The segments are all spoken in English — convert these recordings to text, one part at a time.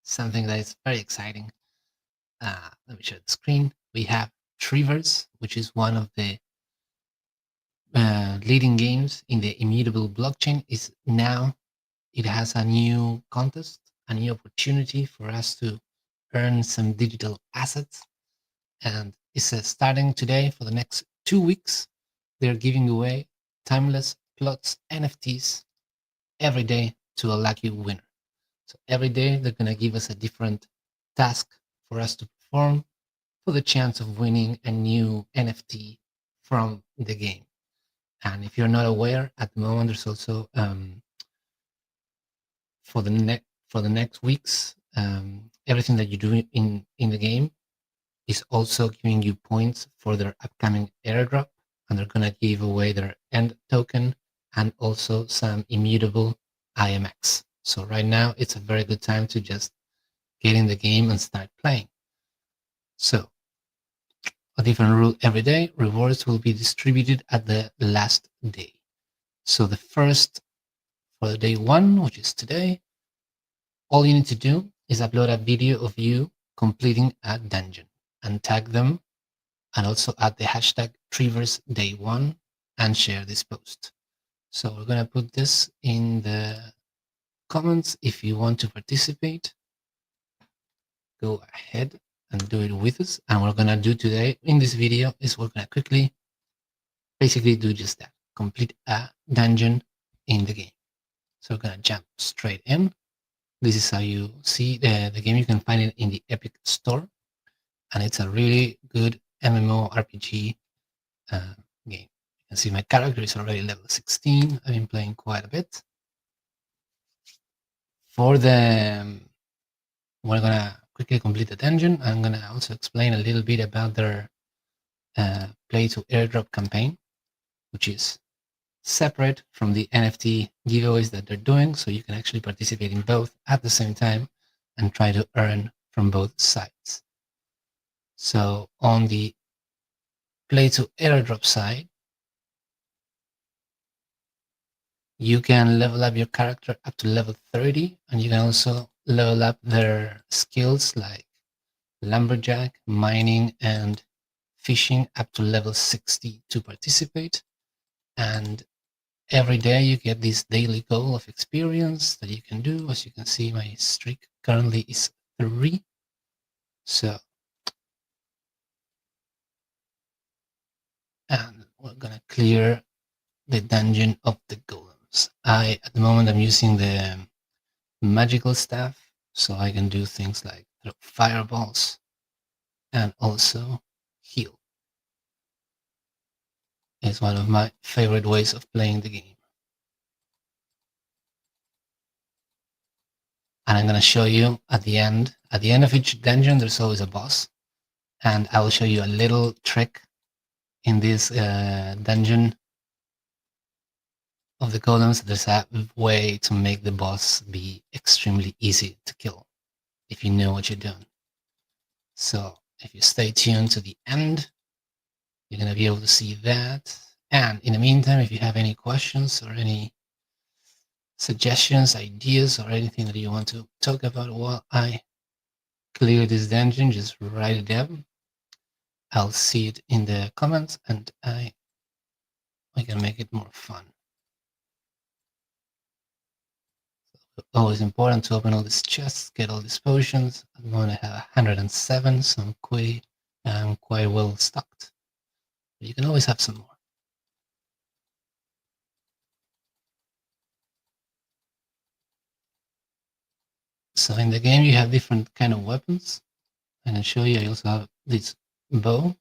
something that is very exciting. Let me share the screen. We have Treeverse, which is one of the leading games in the immutable blockchain. Is now it has a new contest, a new opportunity for us to earn some digital assets, and it's starting today for the next 2 weeks. They're giving away timeless plots NFTs every day to a lucky winner. So every day they're going to give us a different task for us to perform for the chance of winning a new NFT from the game. And if you're not aware, at the moment there's also for the next weeks, everything that you do in the game is also giving you points for their upcoming airdrop, and they're gonna give away their end token and also some immutable IMX. So right now it's a very good time to just get in the game and start playing. So a different rule every day. Rewards will be distributed at the last day. So the first for the day one, which is today, all you need to do is upload a video of you completing a dungeon and tag them, and also add the hashtag Treeverse Day 1 and share this post. So we're going to put this in the comments. If you want to participate, go ahead and do it with us. And what we're going to do today in this video is we're going to quickly basically do just that, complete a dungeon in the game. So we're going to jump straight in. This is how you see the game. You can find it in the Epic Store, and it's a really good MMORPG game. You can see my character is already level 16. I've been playing quite a bit. For the we're gonna quickly complete the dungeon. I'm gonna also explain a little bit about their play to airdrop campaign, which is separate from the NFT giveaways that they're doing, so you can actually participate in both at the same time and try to earn from both sides. So on the play to airdrop side, you can level up your character up to level 30, and you can also level up their skills like lumberjack, mining, and fishing up to level 60 to participate. And every day you get this daily goal of experience that you can do. As you can see, my streak currently is 3. So, and we're gonna clear the dungeon of the golems. At the moment, I'm using the magical staff, so I can do things like throw fireballs and also heal. It's one of my favorite ways of playing the game. And I'm going to show you at the end of each dungeon, there's always a boss. And I will show you a little trick in this dungeon of the golems. There's a way to make the boss be extremely easy to kill if you know what you're doing. So if you stay tuned to the end, you're going to be able to see that. And in the meantime, if you have any questions or any suggestions, ideas, or anything that you want to talk about while I clear this dungeon, just write it down. I'll see it in the comments, and we can make it more fun. So always important to open all these chests, get all these potions. At the moment I have 107, so I'm quite well stocked. But you can always have some more. So in the game you have different kind of weapons. I can show you. I also have this bow.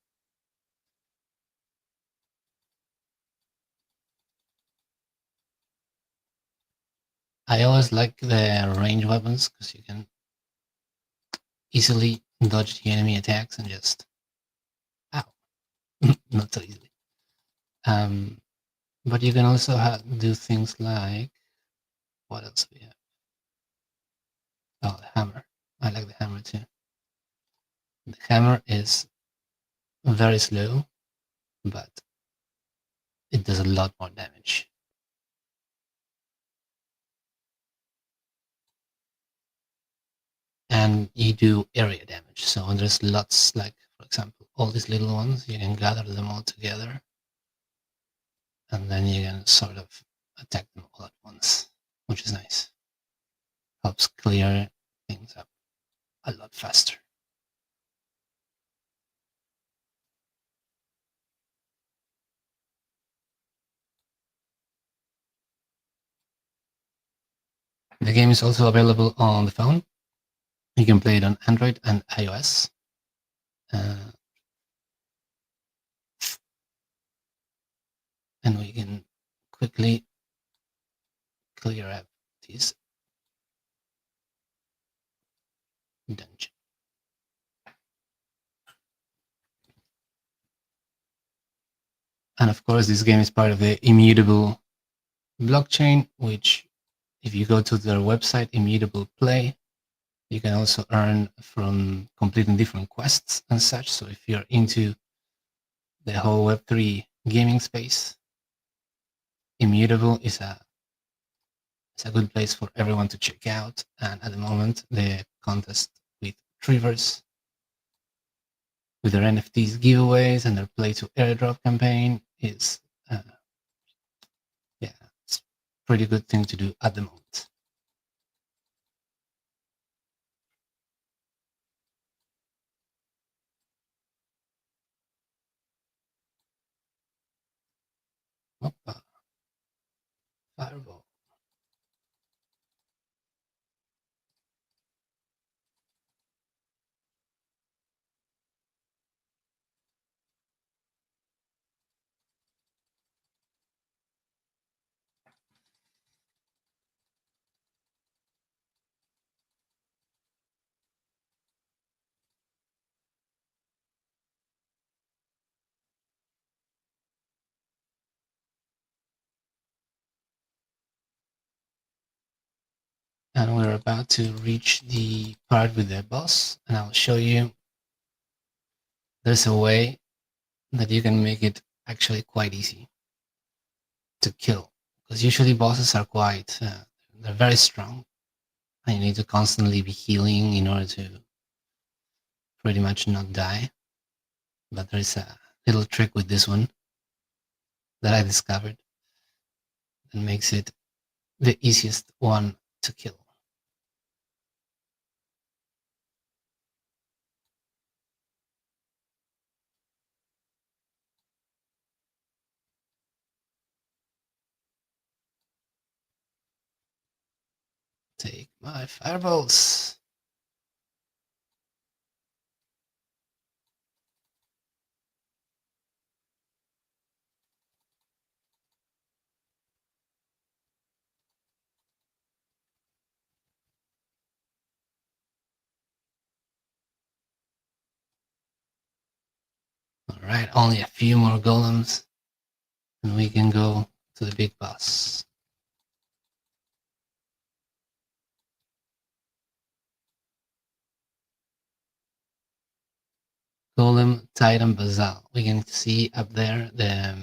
I always like the range weapons because you can easily dodge the enemy attacks and just not so easily. But you can also do things like, what else do we have? Oh, the hammer. I like the hammer too. The hammer is very slow, but it does a lot more damage. and you do area damage. So there's lots, like, for example, all these little ones, you can gather them all together, and then you can sort of attack them all at once, which is nice. Helps clear things up a lot faster. The game is also available on the phone. You can play it on Android and iOS. And we can quickly clear up this dungeon. And of course, this game is part of the Immutable blockchain, which, if you go to their website, Immutable Play, you can also earn from completing different quests and such. So if you're into the whole Web3 gaming space, Immutable is a good place for everyone to check out. And at the moment, the contest with Trivers, with their NFTs giveaways and their play to airdrop campaign, is it's a pretty good thing to do at the moment. Opa. Fireball. And we're about to reach the part with the boss, and I'll show you there's a way that you can make it actually quite easy to kill, because usually bosses are quite they're very strong, and you need to constantly be healing in order to pretty much not die. But there's a little trick with this one that I discovered that makes it the easiest one to kill. Take my fireballs. All right, only a few more golems, and we can go to the big boss. Golem, Titan, Basal. We can see up there the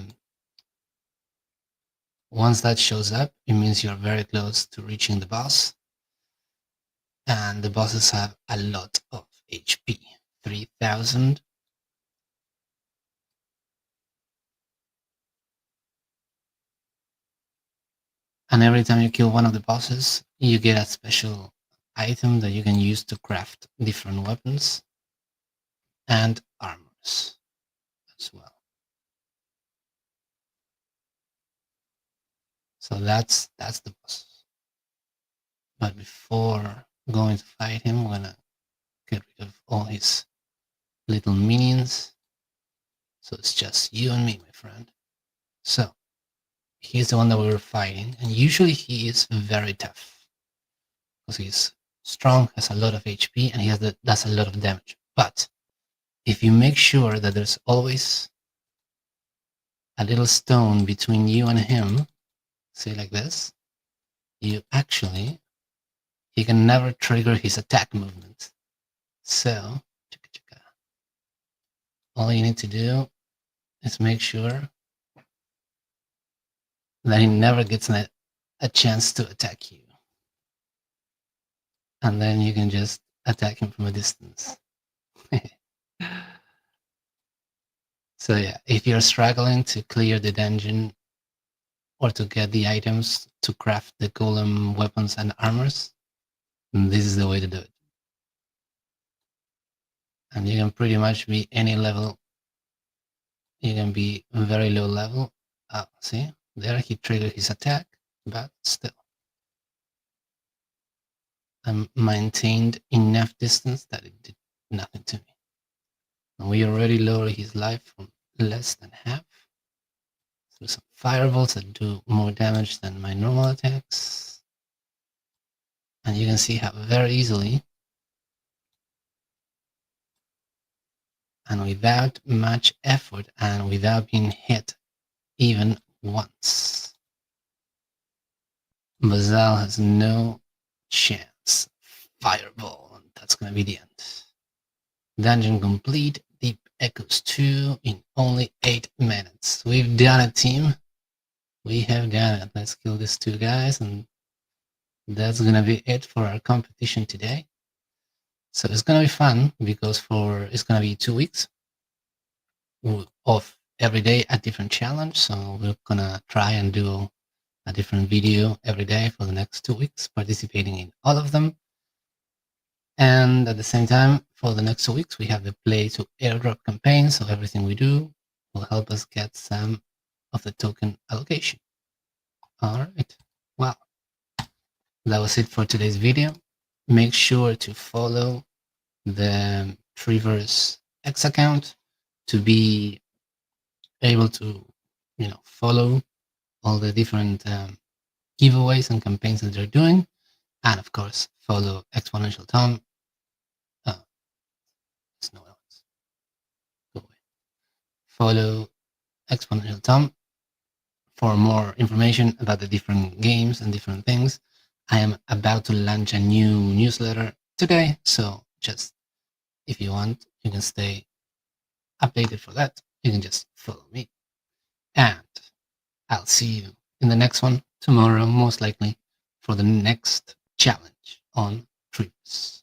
once that shows up, it means you're very close to reaching the boss. And the bosses have a lot of HP, 3000. And every time you kill one of the bosses, you get a special item that you can use to craft different weapons and armors as well. So that's the boss. But before going to fight him, I'm gonna get rid of all his little minions. So it's just you and me, my friend. So he's the one that we were fighting, and usually he is very tough because he's strong, has a lot of HP, and does a lot of damage. But if you make sure that there's always a little stone between you and him, say like this, he can never trigger his attack movement. So all you need to do is make sure that he never gets a chance to attack you. And then you can just attack him from a distance. So yeah, if you're struggling to clear the dungeon or to get the items to craft the golem weapons and armors, this is the way to do it. And you can pretty much be any level. You can be very low level. See, there he triggered his attack, but still. I maintained enough distance that it did nothing to me. And we already lowered his life from less than half through some fireballs that do more damage than my normal attacks. And you can see how very easily and without much effort and without being hit even once, Basal has no chance. Fireball, and that's gonna be the end. Dungeon complete, Deep Echoes 2 in only 8 minutes. We've done it, team. We have done it. Let's kill these 2 guys, and that's gonna be it for our competition today. So it's gonna be fun because it's gonna be 2 weeks of every day a different challenge. So we're gonna try and do a different video every day for the next 2 weeks, participating in all of them. And at the same time, for the next 2 weeks, we have the play to airdrop campaign. So everything we do will help us get some of the token allocation. All right. Well, that was it for today's video. Make sure to follow the Treeverse X account to be able to, follow all the different giveaways and campaigns that they're doing. And of course, follow Exponential Tom. There's no else. Go away. Follow Exponential Tom for more information about the different games and different things. I am about to launch a new newsletter today, so just if you want, you can stay updated for that. You can just follow me. And I'll see you in the next one tomorrow, most likely, for the next challenge on Treeverse.